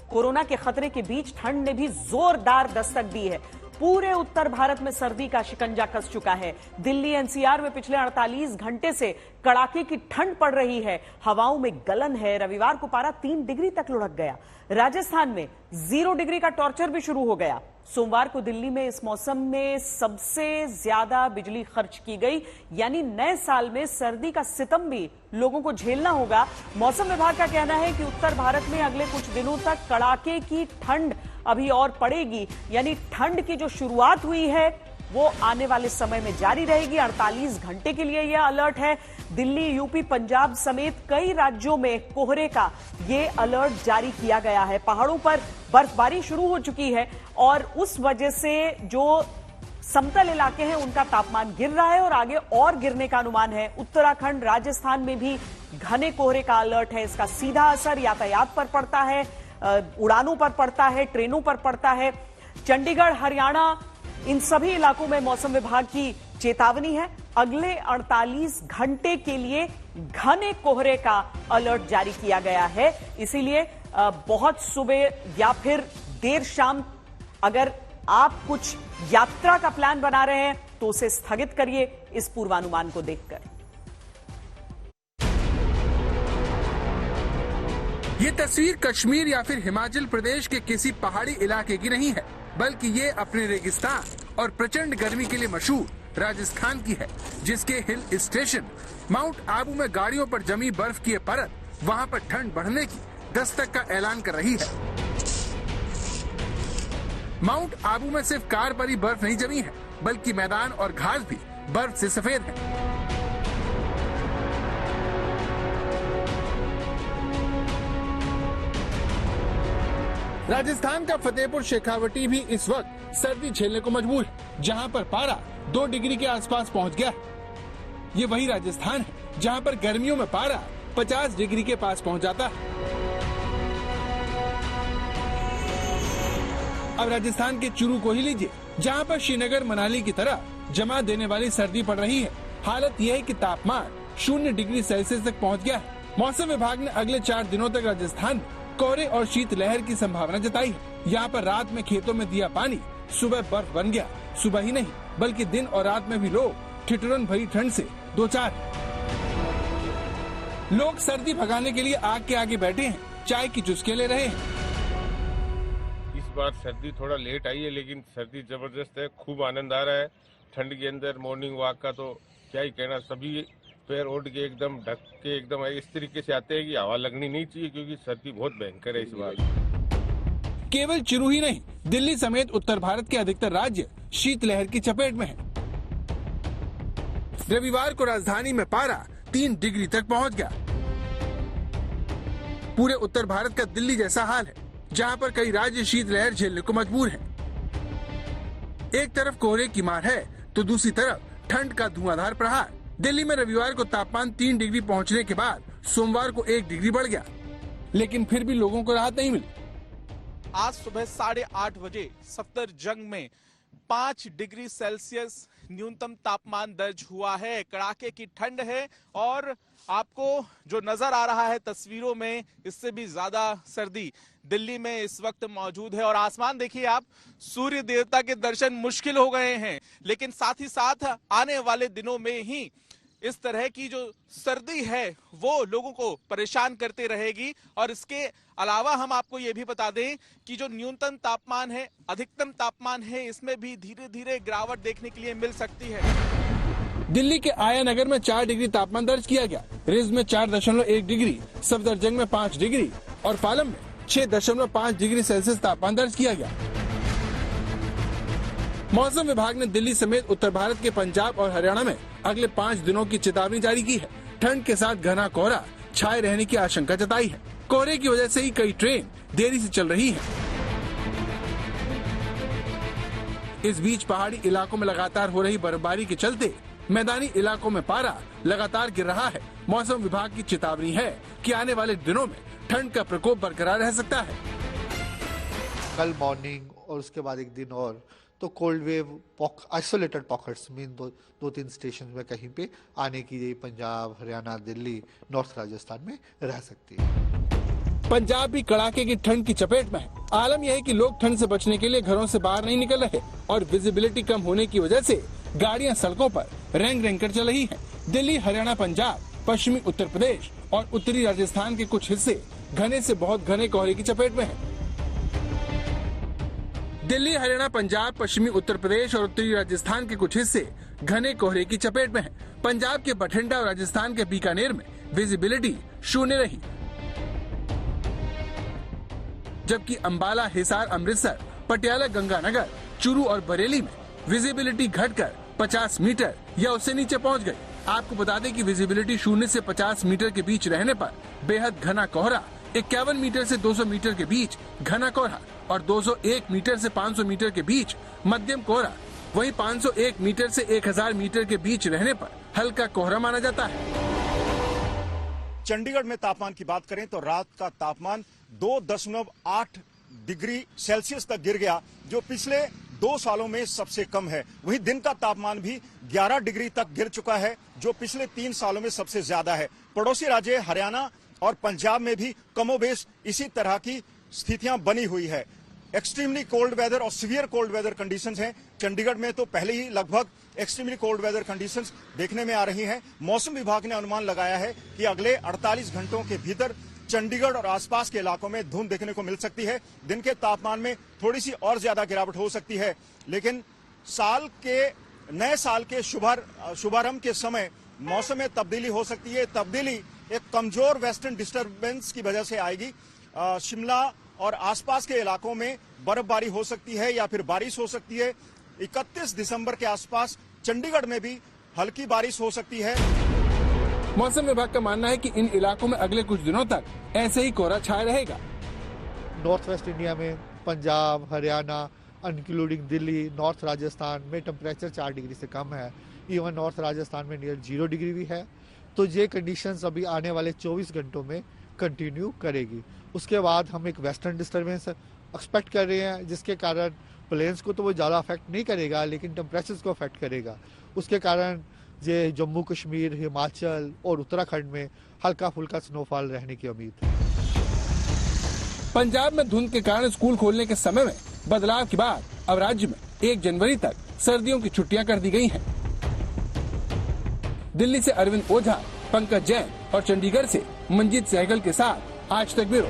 Corona के खतरे के बीच ठंड ने भी जोरदार दस्तक दी है। पूरे उत्तर भारत में सर्दी का शिकंजा कस चुका है। दिल्ली एनसीआर में पिछले 48 घंटे से कड़ाके की ठंड पड़ रही है। हवाओं में गलन है। रविवार को पारा 3 डिग्री तक लुढ़क गया। राजस्थान में 0 डिग्री का टॉर्चर भी शुरू हो गया। सोमवार को दिल्ली में इस मौसम में सबसे ज्यादा बिजली खर्च की गई, यानी नए साल में सर्दी का सितम भी लोगों को झेलना होगा। मौसम विभाग का कहना है कि उत्तर भारत में अगले कुछ दिनों तक कड़ाके की ठंड अभी और पड़ेगी, यानी ठंड की जो शुरुआत हुई है वो आने वाले समय में जारी रहेगी। 48 घंटे के लिए यह अलर्ट है। दिल्ली, यूपी, पंजाब समेत कई राज्यों में कोहरे का ये अलर्ट जारी किया गया है। पहाड़ों पर बर्फबारी शुरू हो चुकी है और उस वजह से जो समतल इलाके हैं उनका तापमान गिर रहा है और आगे और गिरने का अनुमान है। उत्तराखंड, राजस्थान में भी घने कोहरे का अलर्ट है। इसका सीधा असर यातायात पर पड़ता है, उड़ानों पर पड़ता है, ट्रेनों पर पड़ता है। चंडीगढ़, हरियाणा, इन सभी इलाकों में मौसम विभाग की चेतावनी है। अगले 48 घंटे के लिए घने कोहरे का अलर्ट जारी किया गया है। इसीलिए बहुत सुबह या फिर देर शाम अगर आप कुछ यात्रा का प्लान बना रहे हैं तो उसे स्थगित करिए इस पूर्वानुमान को देखकर। ये तस्वीर कश्मीर या फिर हिमाचल प्रदेश के किसी पहाड़ी इलाके की नहीं है, बल्कि ये अपने रेगिस्तान और प्रचंड गर्मी के लिए मशहूर राजस्थान की है, जिसके हिल स्टेशन माउंट आबू में गाड़ियों पर जमी बर्फ की परत वहाँ पर ठंड बढ़ने की दस्तक का ऐलान कर रही है। माउंट आबू में सिर्फ कार पर ही बर्फ नहीं जमी है, बल्कि मैदान और घास भी बर्फ से सफेद है। राजस्थान का फतेहपुर शेखावटी भी इस वक्त सर्दी झेलने को मजबूर है, जहां पर पारा 2 डिग्री के आसपास पहुंच गया। ये वही राजस्थान है जहां पर गर्मियों में पारा 50 डिग्री के पास पहुंच जाता है। अब राजस्थान के चुरू को ही लीजिए, जहां पर श्रीनगर, मनाली की तरह जमा देने वाली सर्दी पड़ रही है। हालत यह है कि तापमान 0 डिग्री सेल्सियस तक पहुंच गया है। मौसम विभाग ने अगले 4 दिनों तक राजस्थान में कोहरे और शीतलहर की संभावना जताई है। यहाँ पर रात में खेतों में दिया पानी सुबह बर्फ बन गया। सुबह ही नहीं बल्कि दिन और रात में भी लोग ठिठुरन भरी ठंड से दो चार। लोग सर्दी भगाने के लिए आग के आगे बैठे हैं, चाय की चुस्के ले रहे हैं। इस बार सर्दी थोड़ा लेट आई है, लेकिन सर्दी जबरदस्त है। खूब आनंद आ रहा है ठंड के अंदर। मॉर्निंग वॉक का तो क्या ही कहना, सभी पैर ओढ़ के एकदम ढक के एकदम इस तरीके से आते हैं कि हवा लगनी नहीं चाहिए, क्योंकि सर्दी बहुत भयंकर है इस बार। केवल चुरू ही नहीं, दिल्ली समेत उत्तर भारत के अधिकतर राज्य शीतलहर की चपेट में हैं। रविवार को राजधानी में पारा 3 डिग्री तक पहुंच गया। पूरे उत्तर भारत का दिल्ली जैसा हाल है, जहां पर कई राज्य शीतलहर झेलने को मजबूर हैं। एक तरफ कोहरे की मार है तो दूसरी तरफ ठंड का धुआंधार प्रहार। दिल्ली में रविवार को तापमान 3 डिग्री पहुंचने के बाद सोमवार को 1 डिग्री बढ़ गया, लेकिन फिर भी लोगों को राहत नहीं मिली। आज सुबह 8:30 बजे सफदरजंग में 5 डिग्री सेल्सियस न्यूनतम तापमान दर्ज हुआ है। कड़ाके की ठंड है और आपको जो नजर आ रहा है तस्वीरों में, इससे भी ज्यादा सर्दी दिल्ली में इस वक्त मौजूद है। और आसमान देखिए आप, सूर्य देवता के दर्शन मुश्किल हो गए हैं, लेकिन साथ ही साथ आने वाले दिनों में ही इस तरह की जो सर्दी है वो लोगों को परेशान करते रहेगी। और इसके अलावा हम आपको ये भी बता दें कि जो न्यूनतम तापमान है, अधिकतम तापमान है, इसमें भी धीरे धीरे गिरावट देखने के लिए मिल सकती है। दिल्ली के आया नगर में 4 डिग्री तापमान दर्ज किया गया। रिज में 4.1 डिग्री, सफदरजंग में 5 डिग्री और पालम में 6.5 डिग्री सेल्सियस तापमान दर्ज किया गया। मौसम विभाग ने दिल्ली समेत उत्तर भारत के पंजाब और हरियाणा में अगले 5 दिनों की चेतावनी जारी की है। ठंड के साथ घना कोहरा छाए रहने की आशंका जताई है। कोहरे की वजह से ही कई ट्रेन देरी से चल रही है। इस बीच पहाड़ी इलाकों में लगातार हो रही बर्फबारी के चलते मैदानी इलाकों में पारा लगातार गिर रहा है। मौसम विभाग की चेतावनी है कि आने वाले दिनों में ठंड का प्रकोप बरकरार रह सकता है। कल मॉर्निंग और उसके बाद एक दिन और तो cold wave isolated pockets mean 2-3 station में कहीं पे आने की पंजाब, हरियाणा, दिल्ली, नॉर्थ राजस्थान में रह सकती है। पंजाब भी कड़ाके की ठंड की चपेट में है। आलम यह है कि लोग ठंड से बचने के लिए घरों से बाहर नहीं निकल रहे और विजिबिलिटी कम होने की वजह से गाड़ियां सड़कों पर रेंग रेंग कर चल रही हैं। दिल्ली, हरियाणा, पंजाब, पश्चिमी उत्तर प्रदेश और उत्तरी राजस्थान के कुछ हिस्से घने से बहुत घने कोहरे की चपेट में हैं। दिल्ली, हरियाणा, पंजाब, पश्चिमी उत्तर प्रदेश और उत्तरी राजस्थान के कुछ हिस्से घने कोहरे की चपेट में हैं। पंजाब के बठिंडा और राजस्थान के बीकानेर में विजिबिलिटी शून्य रही, जबकि अंबाला, हिसार, अमृतसर, पटियाला, गंगानगर, चूरू और बरेली में विजिबिलिटी घटकर 50 मीटर या उससे नीचे पहुंच गई। आपको बता दें कि विजिबिलिटी 0 से 50 मीटर के बीच रहने पर बेहद घना कोहरा, 51 मीटर से 200 मीटर के बीच घना कोहरा और 201 मीटर से 500 मीटर के बीच मध्यम कोहरा, वहीं 501 मीटर से 1000 मीटर के बीच रहने पर हल्का कोहरा माना जाता है। चंडीगढ़ में तापमान की बात करें तो रात का तापमान 2.8 डिग्री सेल्सियस तक गिर गया, जो पिछले 2 सालों में सबसे कम है। वहीं दिन का तापमान भी 11 डिग्री तक गिर चुका है, जो पिछले 3 सालों में सबसे ज्यादा है। पड़ोसी राज्य हरियाणा और पंजाब में भी कमोबेश इसी तरह की स्थितियां बनी हुई है। एक्सट्रीमली कोल्ड वेदर और सीवियर कोल्ड वेदर कंडीशंस हैं। चंडीगढ़ में तो पहले ही लगभग एक्सट्रीमली कोल्ड वेदर कंडीशंस देखने में आ रही हैं। मौसम विभाग ने अनुमान लगाया है कि अगले 48 घंटों के भीतर चंडीगढ़ और आसपास के इलाकों में धुंध देखने को मिल सकती है। दिन के तापमान में थोड़ी सी और ज्यादा गिरावट हो सकती है, लेकिन नए साल के शुभारंभ के समय मौसम में तब्दीली हो सकती है। तब्दीली एक कमजोर वेस्टर्न डिस्टर्बेंस की वजह से आएगी। शिमला और आसपास के इलाकों में बर्फबारी हो सकती है या फिर बारिश हो सकती है। 31 दिसंबर के आसपास चंडीगढ़ में भी हल्की बारिश हो सकती है। मौसम विभाग का मानना है कि इन इलाकों में अगले कुछ दिनों तक ऐसे ही कोहरा छाया रहेगा। नॉर्थ वेस्ट इंडिया में पंजाब, हरियाणा इंक्लूडिंग दिल्ली, नॉर्थ राजस्थान में टेम्परेचर 4 डिग्री से कम है। इवन नॉर्थ राजस्थान में नियर 0 डिग्री भी है। तो ये कंडीशंस अभी आने वाले 24 घंटों में कंटिन्यू करेगी। उसके बाद हम एक वेस्टर्न डिस्टर्बेंस एक्सपेक्ट कर रहे हैं, जिसके कारण प्लेन्स को तो वो ज़्यादा अफेक्ट नहीं करेगा, लेकिन टेम्परेचर्स को अफेक्ट करेगा। उसके कारण ये जम्मू कश्मीर, हिमाचल और उत्तराखंड में हल्का फुल्का स्नोफॉल रहने की उम्मीद है। पंजाब में धुंध के कारण स्कूल खोलने के समय में बदलाव के बाद अब राज्य में 1 जनवरी तक सर्दियों की छुट्टियां कर दी गई हैं। दिल्ली से अरविंद ओझा, पंकज जैन और चंडीगढ़ से मंजीत सहगल के साथ आज तक ब्यूरो।